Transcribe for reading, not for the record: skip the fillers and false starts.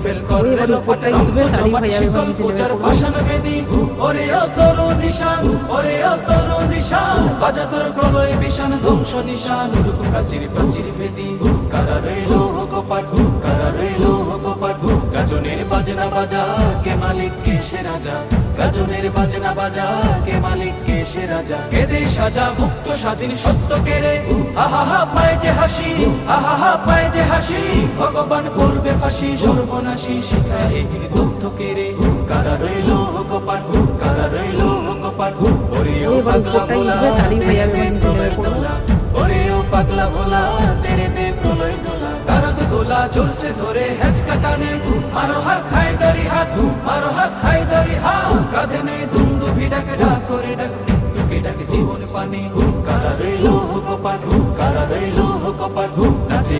fail কর রে লোপাট রক্ত জমাট শিকল পূজার ভাষণ বেদি ওরে ও তরু নিশান ওরে ও তরু নিশান বাজা তোর প্রলয় বিশান ধ্বংস নিশান উড়ুক প্রাচীর প্রাচীর বেদি কারা রইল কপাট কারা রইল কপাট গাজনের বাজনা বাজা কে মালিক কে সে রাজা গাজনের বাজনা বাজা কে মালিক কে সে রাজা কে দে সাজা মুক্ত স্বাধীন সত্য কে রে আহা হা পায় যে হাসি আহা হা পায় যে হাসি ভগবান করবে ফাঁসি সর্বনাশী শিখায় এগিয়ে তথ্য কে রে কারা রইল কপাট কারা রইল কপাট ওরে ও পাগলা ভোলা তেরে দে প্রলয় তোলা ওরে ও পাগলা ভোলা তেরে দে প্রলয় তোলা কারা তো গোলা জোরসে ধরে হেঁচকা টানে মারো হাত খাই দাড়ি হাত মারো হাত খাই দাড়ি হাত কাঁধে নেই দুন্দু ভিডাকে ডাক করে ডাক মৃত্যুকে ডাকে জীবন পানে কারা রইল কপাট কারা রইল কপাট নাচে